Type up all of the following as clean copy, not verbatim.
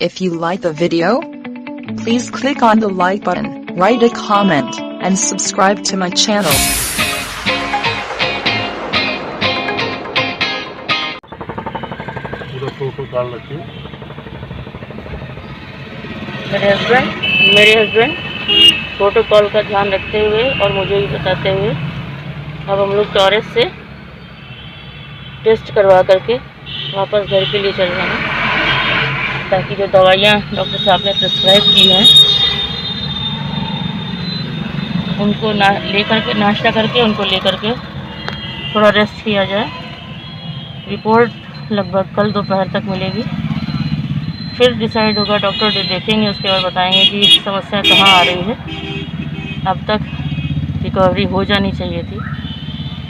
If you like the video, please click on the like button, write a comment, and subscribe to my channel. पूरा protocol रखिए। मेरे husband protocol का ध्यान रखते हुए और मुझे भी बताते हुए अब हम लोग टॉरस से टेस्ट करवा करके वापस घर के लिए चल रहे हैं, ताकि जो दवाइयाँ डॉक्टर साहब ने प्रिस्क्राइब की हैं उनको लेकर के नाश्ता करके उनको लेकर के थोड़ा रेस्ट किया जाए। रिपोर्ट लगभग कल दोपहर तक मिलेगी, फिर डिसाइड होगा, डॉक्टर देखेंगे, उसके बाद बताएंगे कि समस्या कहाँ आ रही है। अब तक रिकवरी हो जानी चाहिए थी,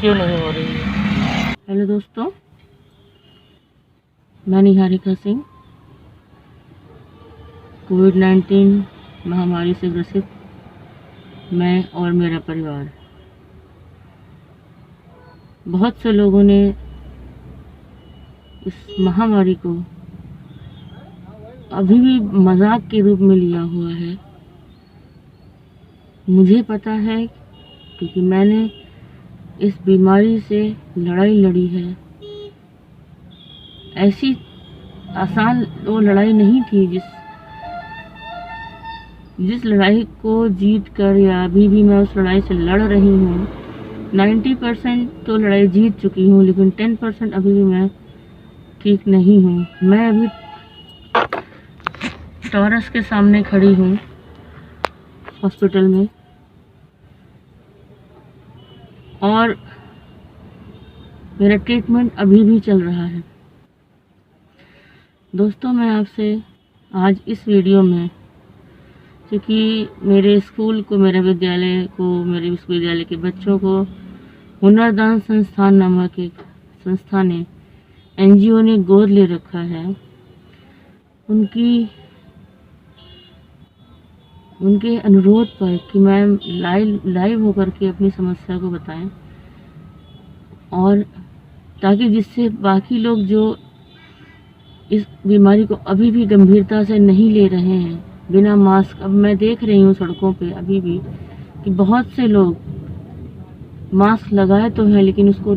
क्यों नहीं हो रही है। हेलो दोस्तों, मैं निहारिका सिंह। कोविड-19 महामारी से ग्रसित मैं और मेरा परिवार, बहुत से लोगों ने इस महामारी को अभी भी मजाक के रूप में लिया हुआ है। मुझे पता है, क्योंकि मैंने इस बीमारी से लड़ाई लड़ी है। ऐसी आसान वो लड़ाई नहीं थी जिस लड़ाई को जीत कर, या अभी भी मैं उस लड़ाई से लड़ रही हूँ। 90% तो लड़ाई जीत चुकी हूँ, लेकिन 10% अभी भी मैं ठीक नहीं हूँ। मैं अभी टॉरस के सामने खड़ी हूँ हॉस्पिटल में, और मेरा ट्रीटमेंट अभी भी चल रहा है। दोस्तों, मैं आपसे आज इस वीडियो में, क्योंकि मेरे स्कूल को, मेरे विद्यालय को, मेरे विश्वविद्यालय के बच्चों को हुनरदान संस्थान नामक एक संस्था ने, NGO ने गोद ले रखा है। उनके अनुरोध पर कि मैं लाइव होकर के अपनी समस्या को बताएं, और ताकि जिससे बाकी लोग जो इस बीमारी को अभी भी गंभीरता से नहीं ले रहे हैं, बिना मास्क, अब मैं देख रही हूँ सड़कों पे अभी भी कि बहुत से लोग मास्क लगाए तो हैं, लेकिन उसको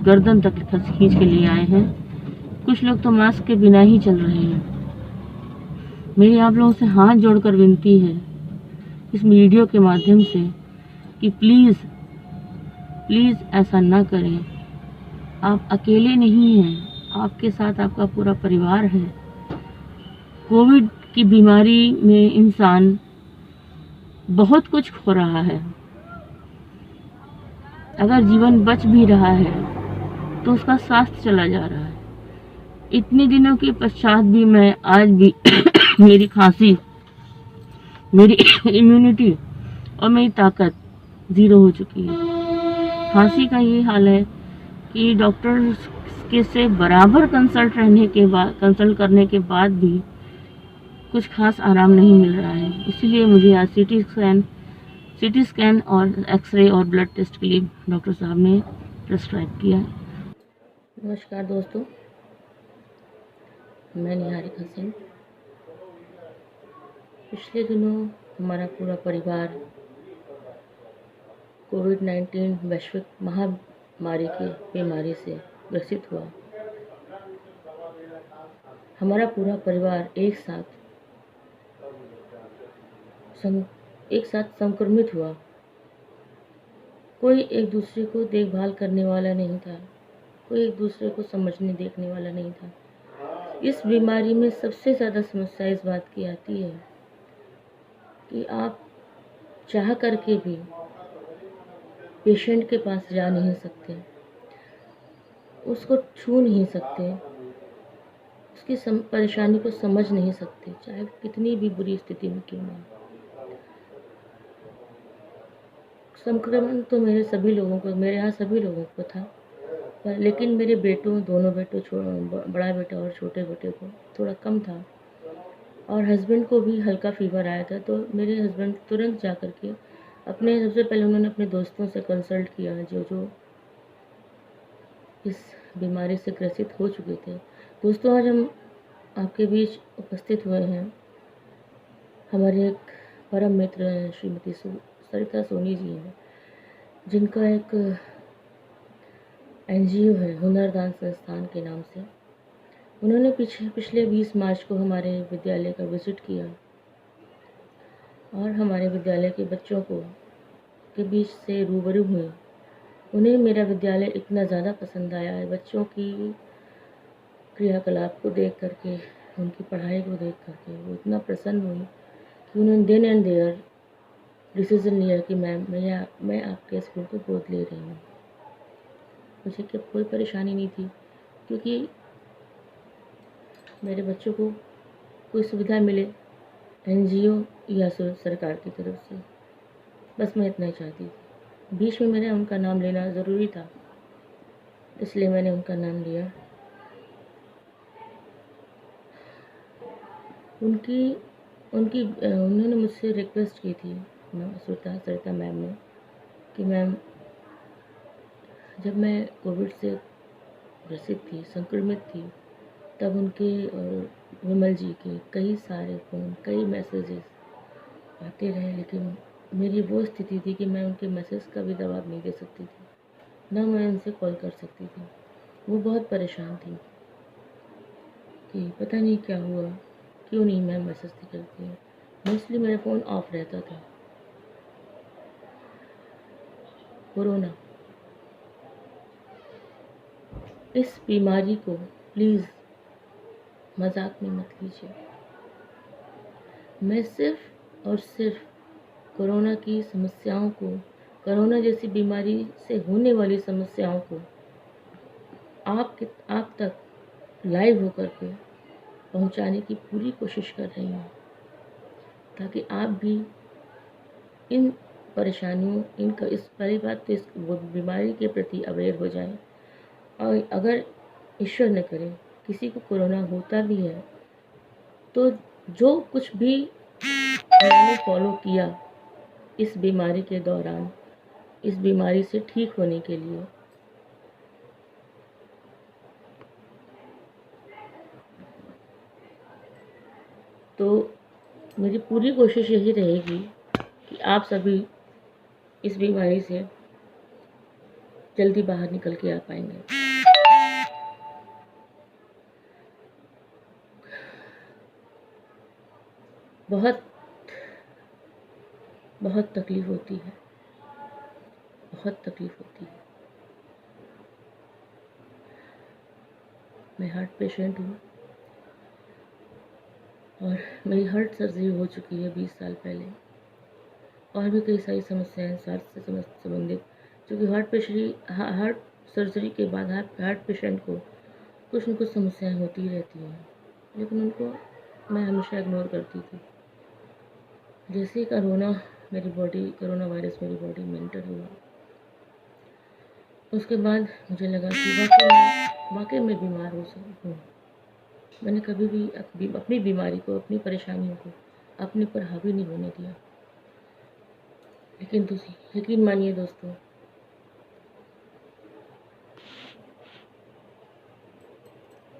गर्दन तक खींच के ले आए हैं। कुछ लोग तो मास्क के बिना ही चल रहे हैं। मेरी आप लोगों से हाथ जोड़कर विनती है इस वीडियो के माध्यम से कि प्लीज़ ऐसा ना करें। आप अकेले नहीं हैं, आपके साथ आपका पूरा परिवार है। कोविड की बीमारी में इंसान बहुत कुछ खो रहा है। अगर जीवन बच भी रहा है तो उसका स्वास्थ्य चला जा रहा है। इतने दिनों के पश्चात भी मैं आज भी मेरी खांसी, मेरी इम्यूनिटी और मेरी ताकत 0 हो चुकी है। खांसी का ये हाल है कि डॉक्टर के से बराबर कंसल्ट करने के बाद भी कुछ खास आराम नहीं मिल रहा है। इसीलिए मुझे आज सीटी स्कैन और एक्सरे और ब्लड टेस्ट के लिए डॉक्टर साहब ने प्रिस्क्राइब किया। नमस्कार दोस्तों, मैं निहारिका सिंह। पिछले दिनों हमारा पूरा परिवार कोविड-19 वैश्विक महामारी की बीमारी से ग्रसित हुआ। हमारा पूरा परिवार एक साथ संक्रमित हुआ। कोई एक दूसरे को देखभाल करने वाला नहीं था, कोई एक दूसरे को समझने देखने वाला नहीं था। इस बीमारी में सबसे ज़्यादा समस्या इस बात की आती है कि आप चाह करके भी पेशेंट के पास जा नहीं सकते, उसको छू नहीं सकते, उसकी परेशानी को समझ नहीं सकते, चाहे कितनी भी बुरी स्थिति में क्यों ना। संक्रमण तो मेरे यहाँ सभी लोगों को था, लेकिन मेरे दोनों बेटों, बड़ा बेटा और छोटे बेटे को थोड़ा कम था, और हस्बैंड को भी हल्का फीवर आया था। तो मेरे हस्बैंड तुरंत जा कर के सबसे पहले उन्होंने अपने दोस्तों से कंसल्ट किया, जो इस बीमारी से ग्रसित हो चुके थे। दोस्तों, आपके बीच उपस्थित हुए हैं हमारे एक परम मित्र हैं श्रीमती सरिता सोनी जी हैं, जिनका एक एनजीओ है हुनरदान संस्थान के नाम से। उन्होंने पिछले 20 मार्च को हमारे विद्यालय का विजिट किया और हमारे विद्यालय के बच्चों को के बीच से रूबरू हुए। उन्हें मेरा विद्यालय इतना ज़्यादा पसंद आया है, बच्चों की क्रियाकलाप को देख करके, उनकी पढ़ाई को देख करके वो इतना प्रसन्न हुई कि उन्होंने देन एंड देयर डिसीज़न लिया कि मैम मैं आपके स्कूल को गोद ले रही हूँ। मुझे क्या कोई परेशानी नहीं थी, क्योंकि मेरे बच्चों को कोई सुविधा मिले एनजीओ या सरकार की तरफ से, बस मैं इतना ही चाहती थी। बीच में मैंने उनका नाम लेना ज़रूरी था, इसलिए मैंने उनका नाम लिया। उन्होंने मुझसे रिक्वेस्ट की थी सरिता मैम ने कि मैम, जब मैं कोविड से ग्रसित थी, संक्रमित थी, तब उनके और विमल जी के कई सारे फ़ोन, कई मैसेजेस आते रहे, लेकिन मेरी वो स्थिति थी कि मैं उनके मैसेज का भी जवाब नहीं दे सकती थी, ना मैं उनसे कॉल कर सकती थी। वो बहुत परेशान थी कि पता नहीं क्या हुआ, क्यों नहीं मैम मैसेज नहीं करती है। मोस्टली मेरा फ़ोन ऑफ रहता था। कोरोना, इस बीमारी को प्लीज़ मजाक में मत लीजिए। मैं सिर्फ और सिर्फ कोरोना की समस्याओं को, कोरोना जैसी बीमारी से होने वाली समस्याओं को आप तक लाइव होकर के पहुंचाने की पूरी कोशिश कर रही हूँ, ताकि आप भी इन परेशानियों, इनका इस पहली बात तो इस बीमारी के प्रति अवेयर हो जाएं। और अगर ईश्वर न करे किसी को कोरोना होता भी है, तो जो कुछ भी मैंने फॉलो किया इस बीमारी के दौरान, इस बीमारी से ठीक होने के लिए, तो मेरी पूरी कोशिश यही रहेगी कि आप सभी इस बीमारी से जल्दी बाहर निकल के आ पाएंगे। बहुत बहुत तकलीफ होती है, बहुत तकलीफ होती है। मैं हार्ट पेशेंट हूँ और मेरी हार्ट सर्जरी हो चुकी है 20 साल पहले, और भी कई सारी समस्याएं स्वास्थ्य से संबंधित, क्योंकि हार्ट सर्जरी के बाद हार्ट पेशेंट को कुछ न कुछ समस्याएं होती रहती हैं, लेकिन उनको मैं हमेशा इग्नोर करती थी। जैसे ही कोरोना वायरस मेरी बॉडी में एंटर हुआ, उसके बाद मुझे लगा कि वाकई में बीमार हो सकती हूँ। मैंने कभी भी अपनी बीमारी को, अपनी परेशानियों को अपने पर हावी नहीं होने दिया। लेकिन यकीन मानिए दोस्तों,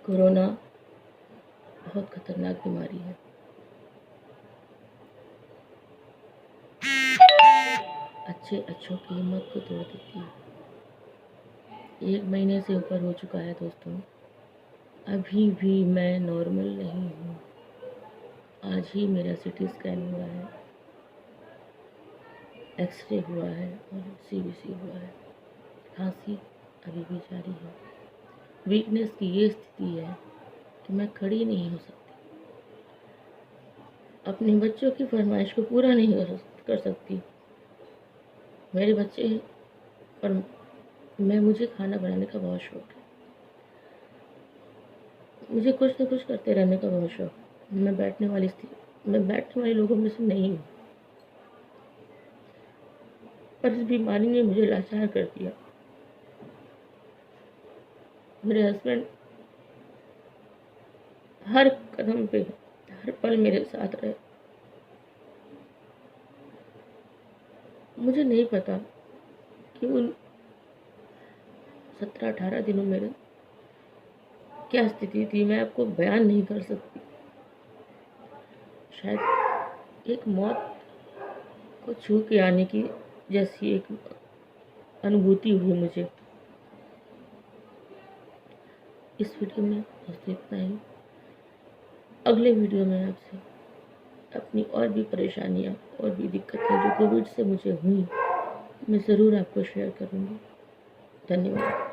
कोरोना बहुत खतरनाक बीमारी है। अच्छों की हिम्मत को तोड़ देती है। 1 महीने से ऊपर हो चुका है दोस्तों, अभी भी मैं नॉर्मल नहीं हूँ। आज ही मेरा सीटी स्कैन हुआ है, एक्सरे हुआ है और सीबीसी हुआ है। खांसी अभी भी जारी है। वीकनेस की ये स्थिति है कि मैं खड़ी नहीं हो सकती, अपने बच्चों की फरमाइश को पूरा नहीं कर सकती। मेरे बच्चे और मुझे खाना बनाने का बहुत शौक है। मुझे कुछ न कुछ करते रहने का बहुत शौक है। मैं बैठने वाले लोगों में से नहीं हूँ, पर इस बीमारी ने मुझे लाचार कर दिया। मेरे हस्बैंड हर कदम पे, हर पल मेरे साथ रहे। मुझे नहीं पता कि उन 17-18 दिनों में क्या स्थिति थी मैं आपको बयान नहीं कर सकती। शायद एक मौत को छू के आने की जैसी एक अनुभूति हुई मुझे। इस वीडियो में बस इतना ही। अगले वीडियो में आपसे अपनी और भी परेशानियाँ और भी दिक्कतें जो कोविड से मुझे हुई मैं ज़रूर आपको शेयर करूँगी। धन्यवाद।